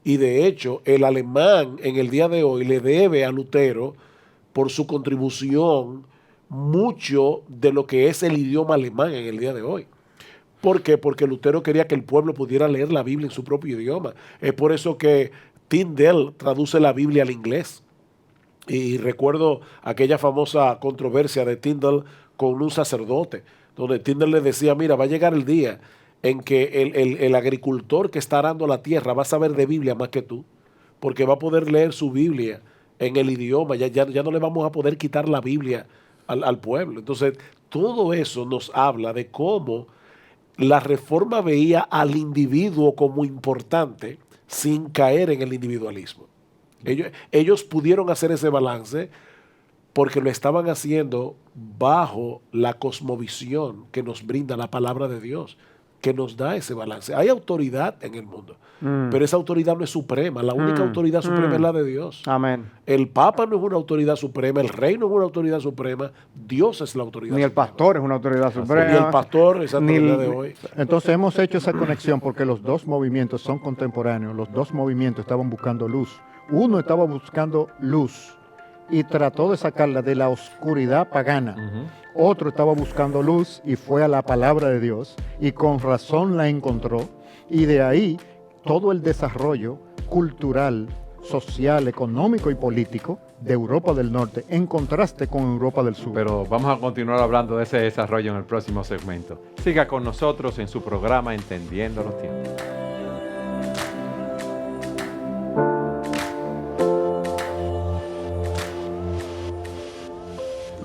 Y de hecho, el alemán en el día de hoy le debe a Lutero, por su contribución, mucho de lo que es el idioma alemán en el día de hoy. ¿Por qué? Porque Lutero quería que el pueblo pudiera leer la Biblia en su propio idioma. Es por eso que Tyndale traduce la Biblia al inglés. Y recuerdo aquella famosa controversia de Tyndale con un sacerdote, donde Tyndale le decía, mira, va a llegar el día en que el agricultor que está arando la tierra va a saber de Biblia más que tú, porque va a poder leer su Biblia en el idioma, ya no le vamos a poder quitar la Biblia al pueblo. Entonces, todo eso nos habla de cómo la reforma veía al individuo como importante sin caer en el individualismo. Ellos pudieron hacer ese balance porque lo estaban haciendo bajo la cosmovisión que nos brinda la palabra de Dios, que nos da ese balance. Hay autoridad en el mundo, pero esa autoridad no es suprema. La única autoridad suprema es la de Dios. Amén. El Papa no es una autoridad suprema, el Rey no es una autoridad suprema, Dios es la autoridad Ni el suprema. pastor es una autoridad suprema. Ni el pastor es la Ni autoridad de hoy. Entonces hemos hecho esa conexión porque los dos movimientos son contemporáneos, los dos movimientos estaban buscando luz. Uno estaba buscando luz y trató de sacarla de la oscuridad pagana. Otro estaba buscando luz y fue a la palabra de Dios y con razón la encontró, y de ahí todo el desarrollo cultural, social, económico y político de Europa del Norte en contraste con Europa del Sur. Pero vamos a continuar hablando de ese desarrollo en el próximo segmento. Siga con nosotros en su programa Entendiendo los Tiempos.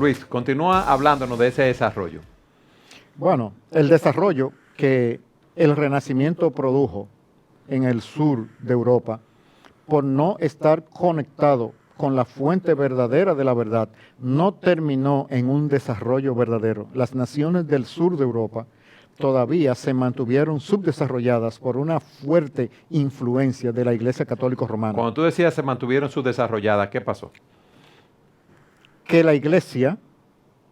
Luis, continúa hablándonos de ese desarrollo. Bueno, el desarrollo que el Renacimiento produjo en el sur de Europa, por no estar conectado con la fuente verdadera de la verdad, no terminó en un desarrollo verdadero. Las naciones del sur de Europa todavía se mantuvieron subdesarrolladas por una fuerte influencia de la Iglesia Católica Romana. Cuando tú decías se mantuvieron subdesarrolladas, ¿qué pasó? Que la Iglesia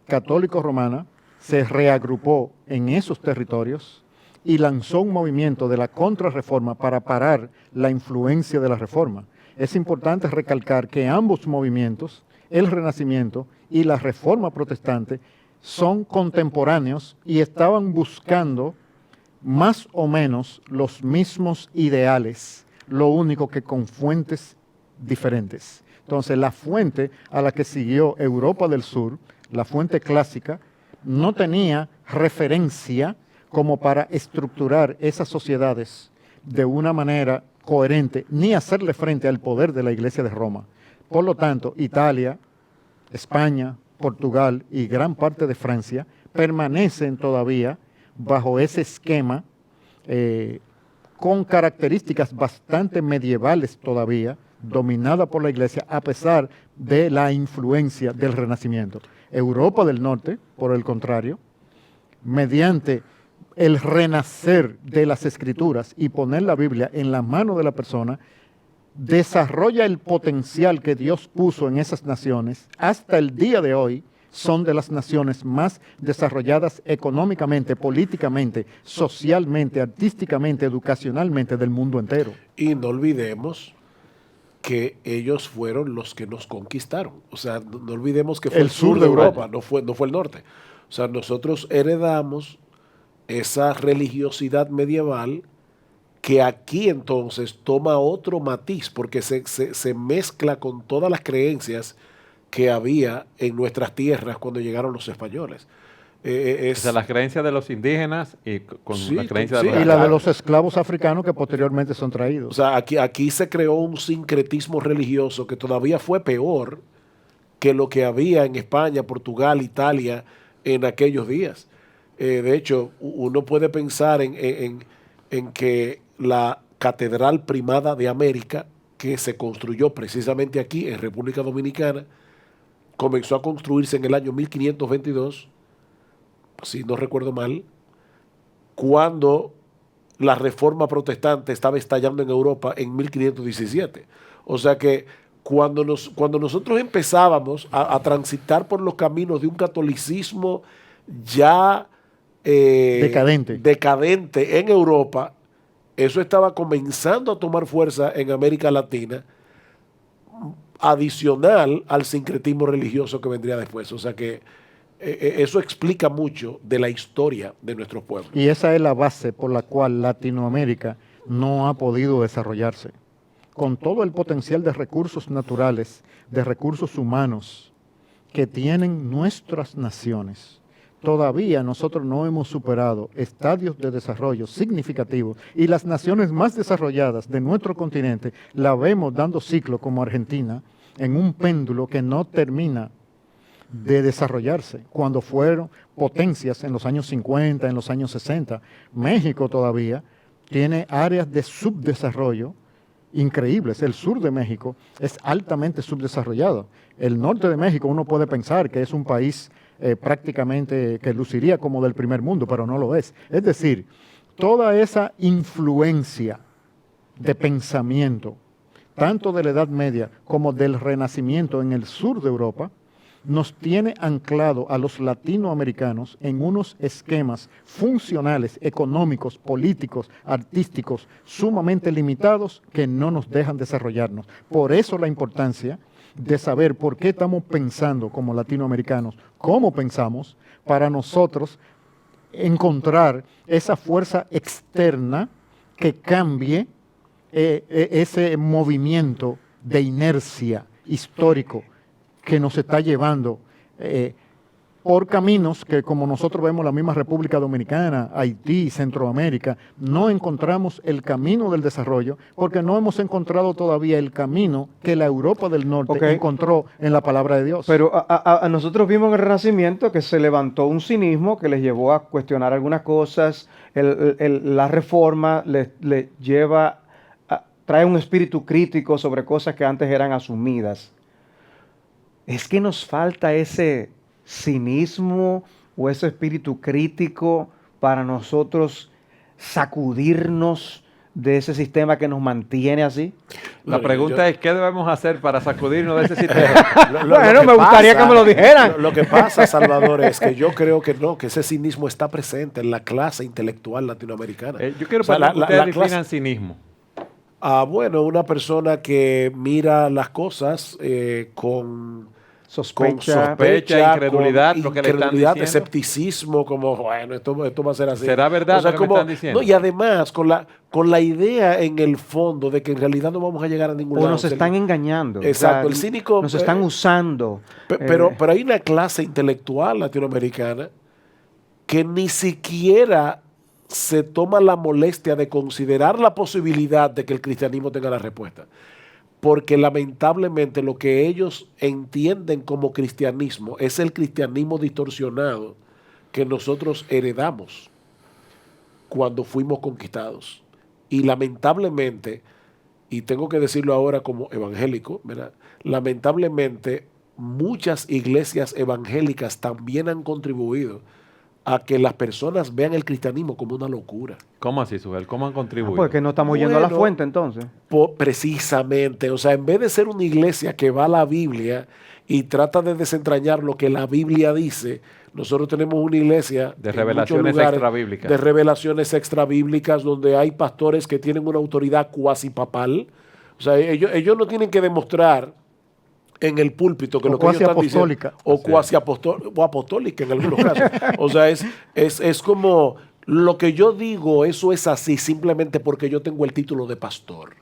Católica Romana se reagrupó en esos territorios y lanzó un movimiento de la contrarreforma para parar la influencia de la reforma. Es importante recalcar que ambos movimientos, el Renacimiento y la Reforma Protestante, son contemporáneos y estaban buscando más o menos los mismos ideales, lo único que con fuentes diferentes. Entonces, la fuente a la que siguió Europa del Sur, la fuente clásica, no tenía referencia como para estructurar esas sociedades de una manera coherente, ni hacerle frente al poder de la Iglesia de Roma. Por lo tanto, Italia, España, Portugal y gran parte de Francia permanecen todavía bajo ese esquema con características bastante medievales todavía, dominada por la Iglesia, a pesar de la influencia del Renacimiento. Europa del Norte, por el contrario, mediante el renacer de las Escrituras y poner la Biblia en la mano de la persona, desarrolla el potencial que Dios puso en esas naciones. Hasta el día de hoy son de las naciones más desarrolladas económicamente, políticamente, socialmente, artísticamente, educacionalmente del mundo entero. Y no olvidemos que ellos fueron los que nos conquistaron. O sea, no olvidemos que fue el sur de Europa, no fue el norte. O sea, nosotros heredamos esa religiosidad medieval que aquí entonces toma otro matiz, porque se mezcla con todas las creencias que había en nuestras tierras cuando llegaron los españoles. O sea, las creencias de los indígenas y con Sí, la creencia sí, de los Y la de los esclavos africanos que posteriormente son traídos. O sea, aquí se creó un sincretismo religioso que todavía fue peor que lo que había en España, Portugal, Italia en aquellos días. De hecho, uno puede pensar en que la Catedral Primada de América, que se construyó precisamente aquí en República Dominicana, comenzó a construirse en el año 1522, si no recuerdo mal, cuando la Reforma Protestante estaba estallando en Europa en 1517. O sea que cuando nosotros empezábamos a transitar por los caminos de un catolicismo ya decadente en Europa, eso estaba comenzando a tomar fuerza en América Latina, adicional al sincretismo religioso que vendría después. O sea que eso explica mucho de la historia de nuestros pueblos. Y esa es la base por la cual Latinoamérica no ha podido desarrollarse. Con todo el potencial de recursos naturales, de recursos humanos que tienen nuestras naciones, todavía nosotros no hemos superado estadios de desarrollo significativos y las naciones más desarrolladas de nuestro continente la vemos dando ciclo como Argentina en un péndulo que no termina de desarrollarse cuando fueron potencias en los años 50, en los años 60. México todavía tiene áreas de subdesarrollo increíbles. El sur de México es altamente subdesarrollado. El norte de México uno puede pensar que es un país prácticamente que luciría como del primer mundo, pero no lo es. Es decir, toda esa influencia de pensamiento, tanto de la Edad Media como del Renacimiento en el sur de Europa, nos tiene anclado a los latinoamericanos en unos esquemas funcionales, económicos, políticos, artísticos, sumamente limitados que no nos dejan desarrollarnos. Por eso la importancia de saber por qué estamos pensando como latinoamericanos, cómo pensamos, para nosotros encontrar esa fuerza externa que cambie ese movimiento de inercia histórico que nos está llevando por caminos que, como nosotros vemos la misma República Dominicana, Haití, Centroamérica, no encontramos el camino del desarrollo porque no hemos encontrado todavía el camino que la Europa del Norte Ok. encontró en la palabra de Dios. Pero a nosotros vimos en el Renacimiento que se levantó un cinismo que les llevó a cuestionar algunas cosas. La Reforma les lleva, trae un espíritu crítico sobre cosas que antes eran asumidas. Es que nos falta ese cinismo o ese espíritu crítico para nosotros sacudirnos de ese sistema que nos mantiene así. La Bueno, pregunta es, ¿qué debemos hacer para sacudirnos de ese sistema? Bueno, me gustaría que me lo dijeran. Lo que pasa, Salvador, es que yo creo que no, que ese cinismo está presente en la clase intelectual latinoamericana. Yo quiero O sea, que ustedes definan clase- cinismo. bueno, una persona que mira las cosas con Sospecha. sospecha, incredulidad, con lo que le están incredulidad, diciendo. escepticismo, como, bueno, esto va a ser así. ¿Será verdad lo que me están diciendo? No, y además, con la idea en el fondo de que en realidad no vamos a llegar a ningún O lado. nos están engañando. Exacto, el cínico, Nos están usando. Pero hay una clase intelectual latinoamericana que ni siquiera se toma la molestia de considerar la posibilidad de que el cristianismo tenga la respuesta. Porque lamentablemente lo que ellos entienden como cristianismo es el cristianismo distorsionado que nosotros heredamos cuando fuimos conquistados. Y lamentablemente, y tengo que decirlo ahora como evangélico, ¿verdad? Lamentablemente muchas iglesias evangélicas también han contribuido a que las personas vean el cristianismo como una locura. ¿Cómo así, Sujel? ¿Cómo han contribuido? Porque no estamos yendo a la Bueno, fuente entonces. Precisamente, o sea, en vez de ser una iglesia que va a la Biblia y trata de desentrañar lo que la Biblia dice, nosotros tenemos una iglesia De en revelaciones muchos lugares extrabíblicas. de revelaciones extrabíblicas donde hay pastores que tienen una autoridad cuasi papal. O sea, ellos no tienen que demostrar en el púlpito que O lo que ellos están diciendo, cuasi-apostólica. o Así es. cuasi o apostólica en algunos casos. O sea, es como lo que yo digo, eso es así simplemente porque yo tengo el título de pastor.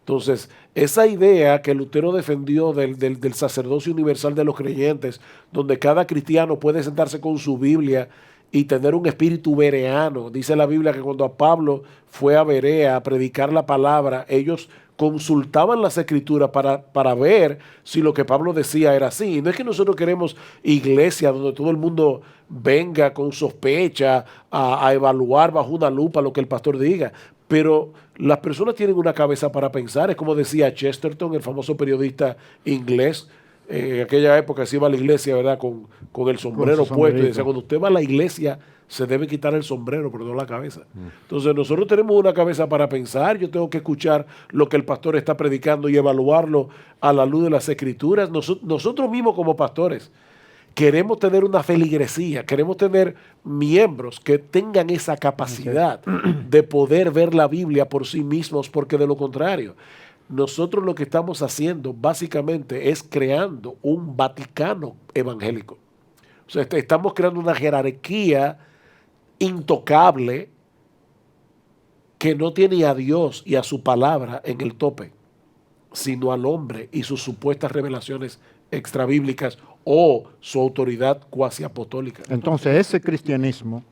Entonces, esa idea que Lutero defendió del sacerdocio universal de los creyentes, donde cada cristiano puede sentarse con su Biblia y tener un espíritu bereano. Dice la Biblia que cuando a Pablo fue a Berea a predicar la palabra, ellos consultaban las escrituras para ver si lo que Pablo decía era así. Y no es que nosotros queremos iglesia donde todo el mundo venga con sospecha a evaluar bajo una lupa lo que el pastor diga, pero las personas tienen una cabeza para pensar. Es como decía Chesterton, el famoso periodista inglés. En aquella época se iba a la iglesia, ¿verdad? Con el sombrero su puesto. Y sombrerito. decía, cuando usted va a la iglesia, se debe quitar el sombrero, pero no la cabeza. Entonces, nosotros tenemos una cabeza para pensar. Yo tengo que escuchar lo que el pastor está predicando y evaluarlo a la luz de las escrituras. Nosotros mismos como pastores queremos tener una feligresía, queremos tener miembros que tengan esa capacidad de poder ver la Biblia por sí mismos, porque de lo contrario, nosotros lo que estamos haciendo básicamente es creando un Vaticano evangélico. O sea, estamos creando una jerarquía intocable que no tiene a Dios y a su palabra en el tope, sino al hombre y sus supuestas revelaciones extrabíblicas o su autoridad cuasi apostólica. Entonces, ese cristianismo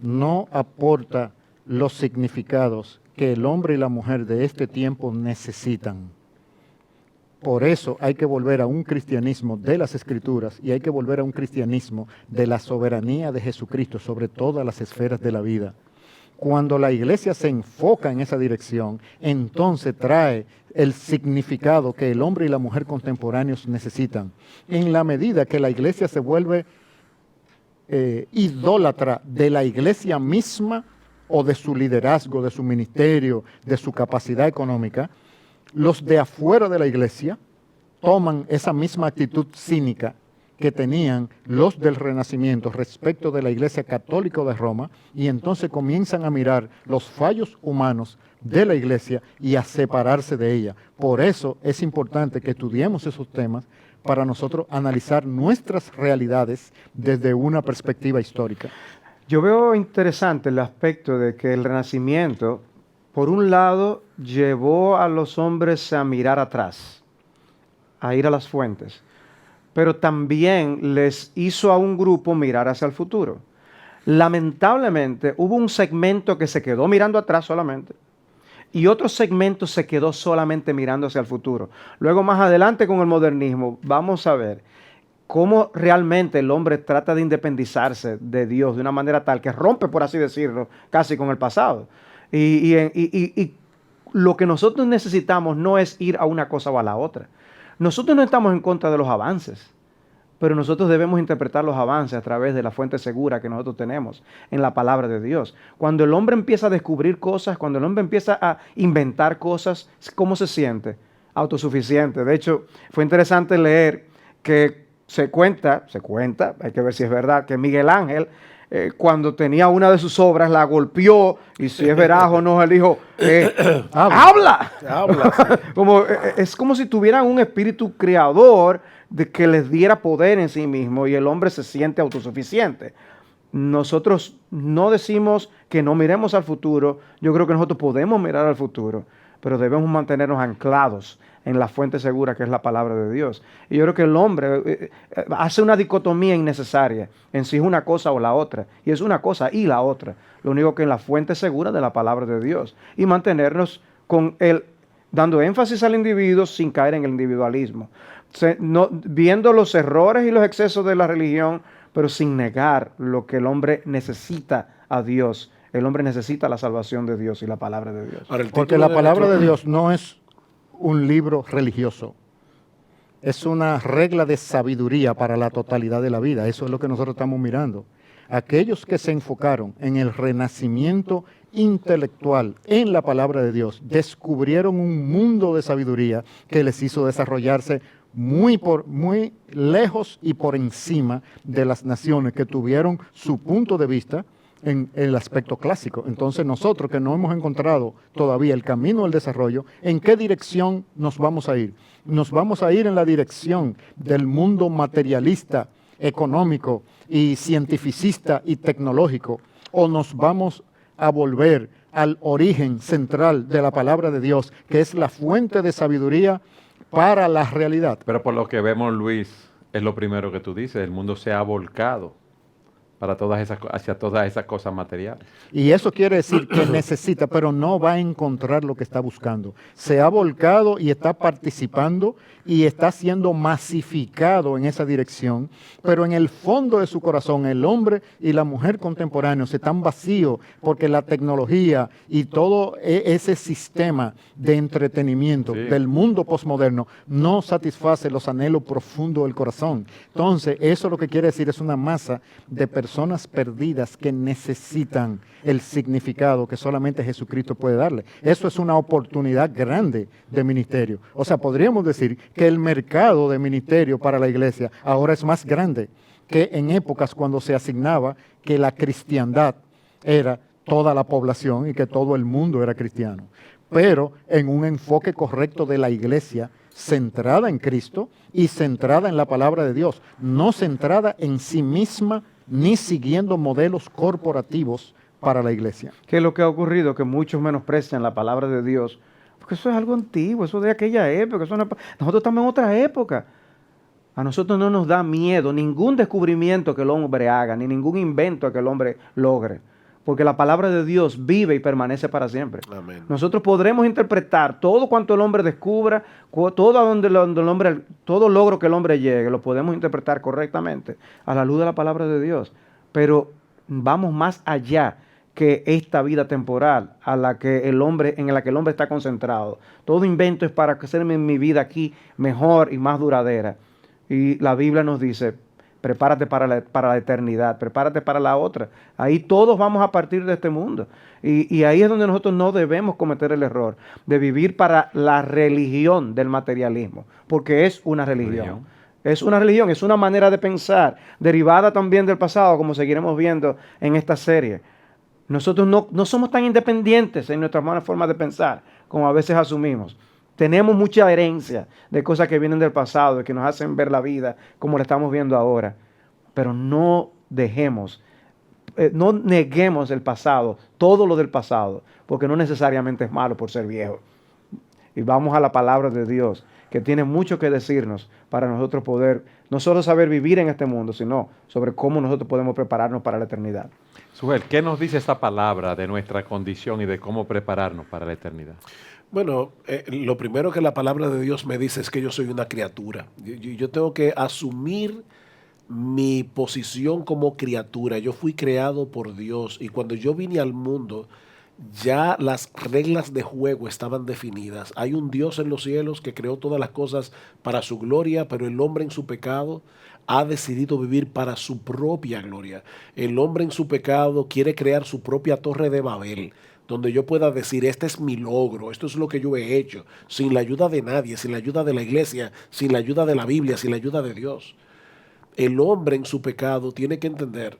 no aporta los significados que el hombre y la mujer de este tiempo necesitan. Por eso hay que volver a un cristianismo de las Escrituras y hay que volver a un cristianismo de la soberanía de Jesucristo sobre todas las esferas de la vida. Cuando la iglesia se enfoca en esa dirección, entonces trae el significado que el hombre y la mujer contemporáneos necesitan. En la medida que la iglesia se vuelve idólatra de la iglesia misma o de su liderazgo, de su ministerio, de su capacidad económica, los de afuera de la iglesia toman esa misma actitud cínica que tenían los del Renacimiento respecto de la Iglesia Católica de Roma y entonces comienzan a mirar los fallos humanos de la Iglesia y a separarse de ella. Por eso es importante que estudiemos esos temas para nosotros analizar nuestras realidades desde una perspectiva histórica. Yo veo interesante el aspecto de que el Renacimiento, por un lado, llevó a los hombres a mirar atrás, a ir a las fuentes. pero también les hizo a un grupo mirar hacia el futuro. Lamentablemente, hubo un segmento que se quedó mirando atrás solamente y otro segmento se quedó solamente mirando hacia el futuro. Luego, más adelante, con el modernismo, vamos a ver cómo realmente el hombre trata de independizarse de Dios de una manera tal que rompe, por así decirlo, casi con el pasado. Y lo que nosotros necesitamos no es ir a una cosa o a la otra. Nosotros no estamos en contra de los avances, pero nosotros debemos interpretar los avances a través de la fuente segura que nosotros tenemos en la palabra de Dios. Cuando el hombre empieza a descubrir cosas, cuando el hombre empieza a inventar cosas, ¿cómo se siente? Autosuficiente. De hecho, fue interesante leer que se cuenta, hay que ver si es verdad, que Miguel Ángel, cuando tenía una de sus obras, la golpeó, y si es veraz o no, él dijo, ¡habla! Habla. Es como si tuvieran un espíritu creador de que les diera poder en sí mismo y el hombre se siente autosuficiente. Nosotros no decimos que no miremos al futuro. Yo creo que nosotros podemos mirar al futuro, pero debemos mantenernos anclados en la fuente segura que es la palabra de Dios. Y yo creo que el hombre hace una dicotomía innecesaria en si es una cosa o la otra. Y es una cosa y la otra. Lo único que en la fuente segura de la palabra de Dios. Y mantenernos con él, dando énfasis al individuo sin caer en el individualismo. Viendo los errores y los excesos de la religión, pero sin negar lo que el hombre necesita a Dios. El hombre necesita la salvación de Dios y la palabra de Dios. Ahora, el Porque título la palabra de nuestro- Dios no es un libro religioso. Es una regla de sabiduría para la totalidad de la vida. Eso es lo que nosotros estamos mirando. Aquellos que se enfocaron en el renacimiento intelectual en la palabra de Dios descubrieron un mundo de sabiduría que les hizo desarrollarse muy lejos y por encima de las naciones que tuvieron su punto de vista en el aspecto clásico. Entonces nosotros que no hemos encontrado todavía el camino del desarrollo, ¿en qué dirección nos vamos a ir? Nos vamos a ir en la dirección del mundo materialista, económico y cientificista y tecnológico, o nos vamos a volver al origen central de la palabra de Dios, que es la fuente de sabiduría para la realidad. Pero por lo que vemos, Luis, es lo primero que tú dices, el mundo se ha volcado hacia todas esas cosas materiales. Y eso quiere decir que necesita, pero no va a encontrar lo que está buscando. Se ha volcado y está participando y está siendo masificado en esa dirección, pero en el fondo de su corazón el hombre y la mujer contemporáneos están vacíos porque la tecnología y todo ese sistema de entretenimiento del mundo posmoderno no satisface los anhelos profundos del corazón. Entonces, eso lo que quiere decir es una masa de personas perdidas que necesitan el significado que solamente Jesucristo puede darle. Eso es una oportunidad grande de ministerio. O sea, podríamos decir que el mercado de ministerio para la iglesia ahora es más grande que en épocas cuando se asignaba que la cristiandad era toda la población y que todo el mundo era cristiano. Pero en un enfoque correcto de la iglesia, centrada en Cristo y centrada en la palabra de Dios, no centrada en sí misma ni siguiendo modelos corporativos para la iglesia. ¿Qué es lo que ha ocurrido? Que muchos menosprecian la palabra de Dios, porque eso es algo antiguo, eso de aquella época. Nosotros estamos en otra época. A nosotros no nos da miedo ningún descubrimiento que el hombre haga, ni ningún invento que el hombre logre, porque la palabra de Dios vive y permanece para siempre. Amén. Nosotros podremos interpretar todo cuanto el hombre descubra, todo logro que el hombre llegue, lo podemos interpretar correctamente a la luz de la palabra de Dios, pero vamos más allá que esta vida temporal en la que el hombre está concentrado. Todo invento es para hacerme mi vida aquí mejor y más duradera. Y la Biblia nos dice, prepárate para la eternidad, prepárate para la otra. Ahí todos vamos a partir de este mundo. Y ahí es donde nosotros no debemos cometer el error de vivir para la religión del materialismo, porque es una religión. Es una religión, es una manera de pensar, derivada también del pasado, como seguiremos viendo en esta serie. Nosotros no somos tan independientes en nuestra forma de pensar como a veces asumimos. Tenemos mucha herencia de cosas que vienen del pasado y que nos hacen ver la vida como la estamos viendo ahora. Pero no neguemos el pasado, todo lo del pasado, porque no necesariamente es malo por ser viejo. Y vamos a la palabra de Dios, que tiene mucho que decirnos para nosotros poder no solo saber vivir en este mundo, sino sobre cómo nosotros podemos prepararnos para la eternidad. Sujel, ¿qué nos dice esta palabra de nuestra condición y de cómo prepararnos para la eternidad? Bueno, lo primero que la palabra de Dios me dice es que yo soy una criatura. Yo tengo que asumir mi posición como criatura. Yo fui creado por Dios y cuando yo vine al mundo, ya las reglas de juego estaban definidas. Hay un Dios en los cielos que creó todas las cosas para su gloria, pero el hombre en su pecado ha decidido vivir para su propia gloria. El hombre en su pecado quiere crear su propia torre de Babel, donde yo pueda decir, este es mi logro, esto es lo que yo he hecho, sin la ayuda de nadie, sin la ayuda de la iglesia, sin la ayuda de la Biblia, sin la ayuda de Dios. El hombre en su pecado tiene que entender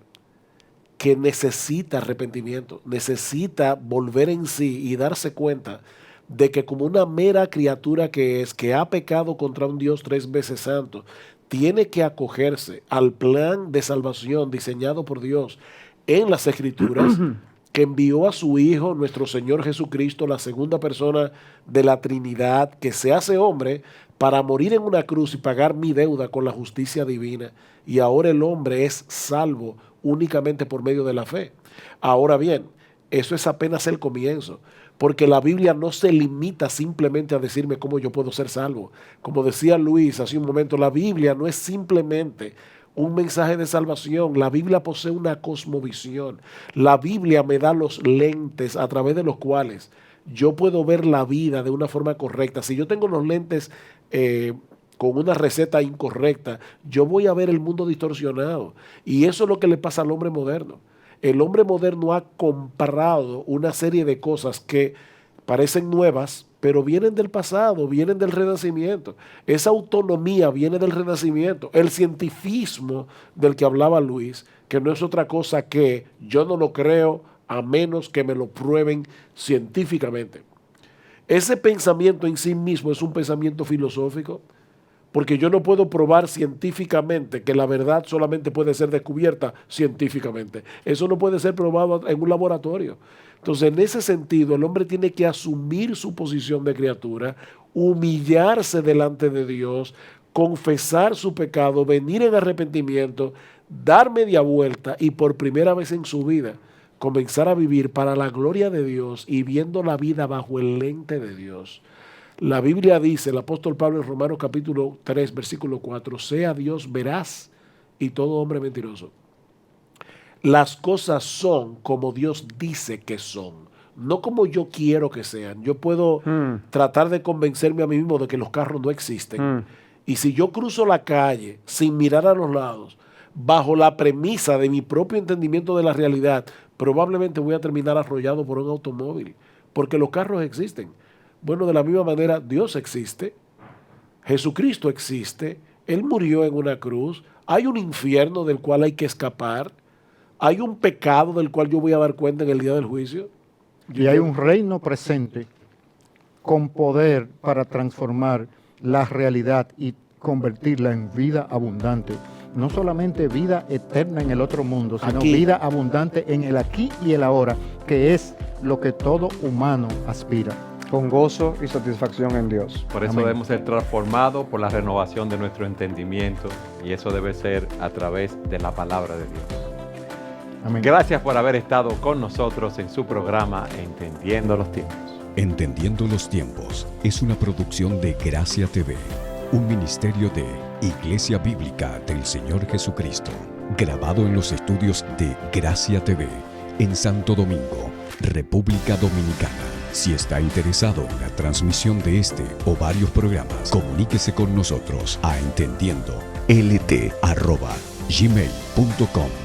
que necesita arrepentimiento, necesita volver en sí y darse cuenta de que como una mera criatura que es, que ha pecado contra un Dios 3 veces santo, tiene que acogerse al plan de salvación diseñado por Dios en las Escrituras, que envió a su Hijo, nuestro Señor Jesucristo, la segunda persona de la Trinidad, que se hace hombre para morir en una cruz y pagar mi deuda con la justicia divina. Y ahora el hombre es salvo únicamente por medio de la fe. Ahora bien, eso es apenas el comienzo, porque la Biblia no se limita simplemente a decirme cómo yo puedo ser salvo. Como decía Luis hace un momento, la Biblia no es simplemente un mensaje de salvación. La Biblia posee una cosmovisión. La Biblia me da los lentes a través de los cuales yo puedo ver la vida de una forma correcta. Si yo tengo los lentes con una receta incorrecta, yo voy a ver el mundo distorsionado. Y eso es lo que le pasa al hombre moderno. El hombre moderno ha comprado una serie de cosas que parecen nuevas, pero vienen del pasado, vienen del Renacimiento. Esa autonomía viene del Renacimiento. El cientifismo del que hablaba Luis, que no es otra cosa que yo no lo creo a menos que me lo prueben científicamente. Ese pensamiento en sí mismo es un pensamiento filosófico, porque yo no puedo probar científicamente que la verdad solamente puede ser descubierta científicamente. Eso no puede ser probado en un laboratorio. Entonces, en ese sentido, el hombre tiene que asumir su posición de criatura, humillarse delante de Dios, confesar su pecado, venir en arrepentimiento, dar media vuelta y por primera vez en su vida comenzar a vivir para la gloria de Dios y viendo la vida bajo el lente de Dios. La Biblia dice, el apóstol Pablo en Romanos capítulo 3, versículo 4, sea Dios veraz y todo hombre mentiroso. Las cosas son como Dios dice que son, no como yo quiero que sean. Yo puedo tratar de convencerme a mí mismo de que los carros no existen. Y si yo cruzo la calle sin mirar a los lados, bajo la premisa de mi propio entendimiento de la realidad, probablemente voy a terminar arrollado por un automóvil, porque los carros existen. Bueno, de la misma manera, Dios existe, Jesucristo existe, Él murió en una cruz, hay un infierno del cual hay que escapar, hay un pecado del cual yo voy a dar cuenta en el día del juicio. Y hay un reino presente con poder para transformar la realidad y convertirla en vida abundante. No solamente vida eterna en el otro mundo, sino aquí, vida abundante en el aquí y el ahora, que es lo que todo humano aspira. Con gozo y satisfacción en Dios. Por eso Amén. debemos ser transformados por la renovación de nuestro entendimiento y eso debe ser a través de la palabra de Dios. Amén. Gracias por haber estado con nosotros en su programa Entendiendo los Tiempos. Entendiendo los Tiempos es una producción de Gracia TV, un ministerio de Iglesia Bíblica del Señor Jesucristo, grabado en los estudios de Gracia TV en Santo Domingo, República Dominicana. Si está interesado en la transmisión de este o varios programas, comuníquese con nosotros a entendiendolT@gmail.com.